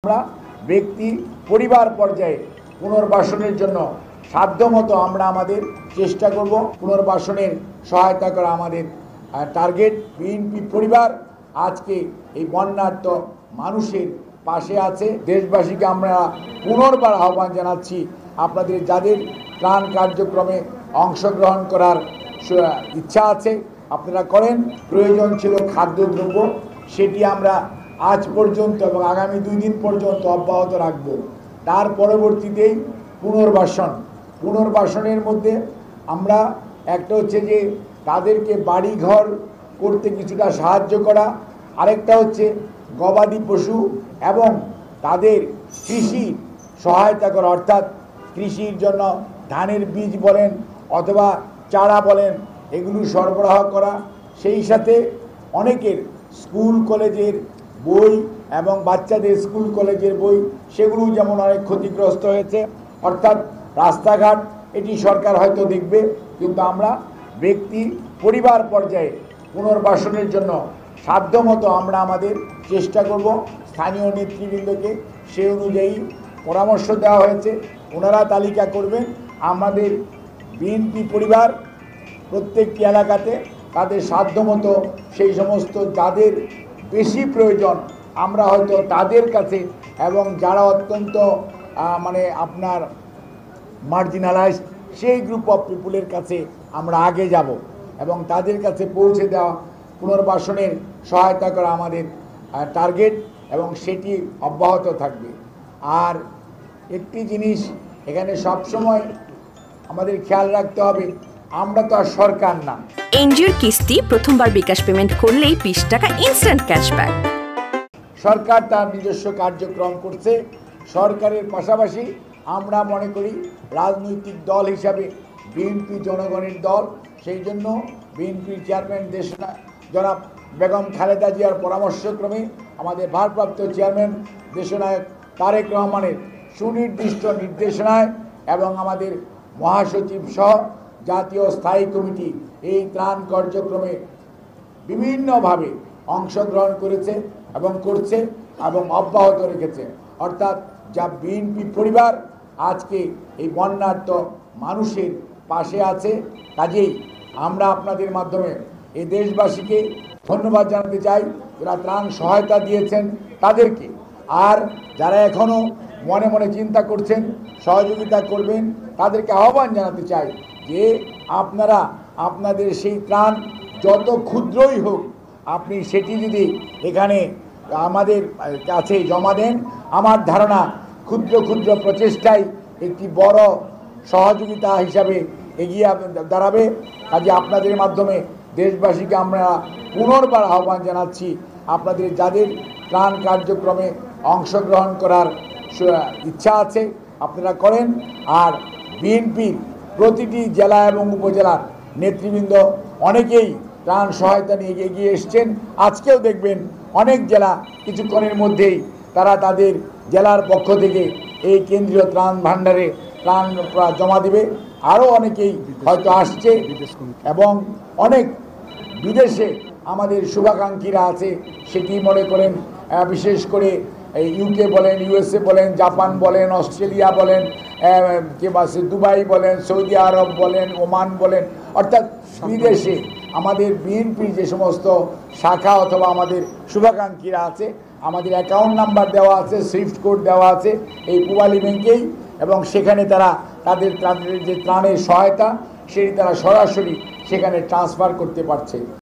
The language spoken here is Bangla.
আমরা ব্যক্তি পরিবার পর্যায়ে পুনর্বাসনের জন্য সাধ্যমতো আমরা আমাদের চেষ্টা করব। পুনর্বাসনের সহায়তা করা আমাদের টার্গেট। বিএনপি পরিবার আজকে এই বন্যার্ত মানুষের পাশে আছে। দেশবাসীকে আমরা পুনর্বার আহ্বান জানাচ্ছি, আপনাদের যাদের ত্রাণ কার্যক্রমে অংশগ্রহণ করার ইচ্ছা আছে আপনারা করেন। প্রয়োজন ছিল খাদ্যদ্রব্য, সেটি আমরা আজ পর্যন্ত এবং আগামী 2 দিন পর্যন্ত অব্যাহত রাখব। তার পরবর্তীতেই পুনর্বাসনের মধ্যে আমরা একটা হচ্ছে যে তাদেরকে বাড়ি ঘর করতে কিছুটা সাহায্য করা, আরেকটা হচ্ছে গবাদি পশু এবং তাদের কৃষি সহায়তা করা, অর্থাৎ কৃষির জন্য ধানের বীজ বলেন অথবা চারা বলেন এগুলো সরবরাহ করা। সেই সাথে অনেকের স্কুল কলেজের বই এবং বাচ্চাদের স্কুল কলেজের বই সেগুলো যেমন অনেক ক্ষতিগ্রস্ত হয়েছে। অর্থাৎ রাস্তাঘাট এটি সরকার হয়তো দেখবে, কিন্তু আমরা ব্যক্তি পরিবার পর্যায়ে পুনর্বাসনের জন্য সাধ্যমতো আমরা আমাদের চেষ্টা করব। স্থানীয় নেতৃবৃন্দকে সে অনুযায়ী পরামর্শ দেওয়া হয়েছে, ওনারা তালিকা করবেন। আমাদের বিএনপি পরিবার প্রত্যেকটি এলাকাতে তাদের সাধ্যমতো সেই সমস্ত যাদের বেশি প্রয়োজন আমরা হয়তো তাদের কাছে এবং যারা অত্যন্ত আপনার মার্জিনালাইজড সেই গ্রুপ অফ পিপুলের কাছে আমরা আগে যাব এবং তাদের কাছে পৌঁছে দেওয়া, পুনর্বাসনের সহায়তা করা আমাদের টার্গেট এবং সেটি অব্যাহত থাকবে। আর একটি জিনিস এখানে সবসময় আমাদের খেয়াল রাখতে হবে, আমরা তো আর সরকার না। এনজিওর কিস্তি প্রথমবার বিকাশ পেমেন্ট করলেই 20 টাকা ইনস্ট্যান্ট ক্যাশব্যাক। সরকার তার নিজস্ব কার্যক্রম করছে। সরকারের পাশাপাশি আমরা মনে করি রাজনৈতিক দল হিসাবে বিএনপি জনগণের দল, সেই জন্য বিএনপির চেয়ারম্যান জনাব বেগম খালেদা জিয়ার পরামর্শক্রমে আমাদের ভারপ্রাপ্ত চেয়ারম্যান দেশনায়ক তারেক রহমানের সুনির্দিষ্ট নির্দেশনায় এবং আমাদের মহাসচিব সহ জাতীয় স্থায়ী কমিটি এই ত্রাণ কার্যক্রমে বিভিন্নভাবে অংশগ্রহণ করেছে এবং করছে এবং অব্যাহত রেখেছে। অর্থাৎ যা বিএনপি পরিবার আজকে এই বন্যার্ত মানুষের পাশে আছে, কাজেই আমরা আপনাদের মাধ্যমে এই দেশবাসীকে ধন্যবাদ জানাতে চাই যারা ত্রাণ সহায়তা দিয়েছেন তাদেরকে। আর যারা এখনও মনে মনে চিন্তা করছেন সহযোগিতা করবেন তাদেরকে আহ্বান জানাতে চাই যে আপনারা আপনাদের সেই ত্রাণ যত ক্ষুদ্রই হোক আপনি সেটি যদি এখানে আমাদের কাছে জমা দেন, আমার ধারণা ক্ষুদ্র ক্ষুদ্র প্রচেষ্টাই একটি বড় সহযোগিতা হিসাবে এগিয়ে দাঁড়াবে। কাজে আপনাদের মাধ্যমে দেশবাসীকে আমরা পুনর্বার আহ্বান জানাচ্ছি, আপনাদের যাদের ত্রাণ কার্যক্রমে অংশগ্রহণ করার ইচ্ছা আছে আপনারা করেন। আর বিএনপির প্রতিটি জেলা এবং উপজেলার নেতৃবৃন্দ অনেকেই ত্রাণ সহায়তা নিয়ে এগিয়ে এসছেন। আজকেও দেখবেন অনেক জেলা কিছুক্ষণের মধ্যেই তারা তাদের জেলার পক্ষ থেকে এই কেন্দ্রীয় ত্রাণ ভাণ্ডারে ত্রাণ জমা দেবে। আরও অনেকেই হয়তো আসছে এবং অনেক বিদেশে আমাদের শুভাকাঙ্ক্ষীরা আছে, সেটি মনে করেন বিশেষ করে ইউকে বলেন, ইউএসএ বলেন, জাপান বলেন, অস্ট্রেলিয়া বলেন, দুবাই বলেন, সৌদি আরব বলেন, ওমান বলেন, অর্থাৎ বিদেশে আমাদের বিএনপির যে সমস্ত শাখা অথবা আমাদের শুভাকাঙ্ক্ষীরা আছে, আমাদের অ্যাকাউন্ট নাম্বার দেওয়া আছে, সুইফট কোড দেওয়া আছে এই পূবালী ব্যাংকেই, এবং সেখানে তারা তাদের যে ত্রাণের সহায়তা সেটি তারা সরাসরি সেখানে ট্রান্সফার করতে পারছে।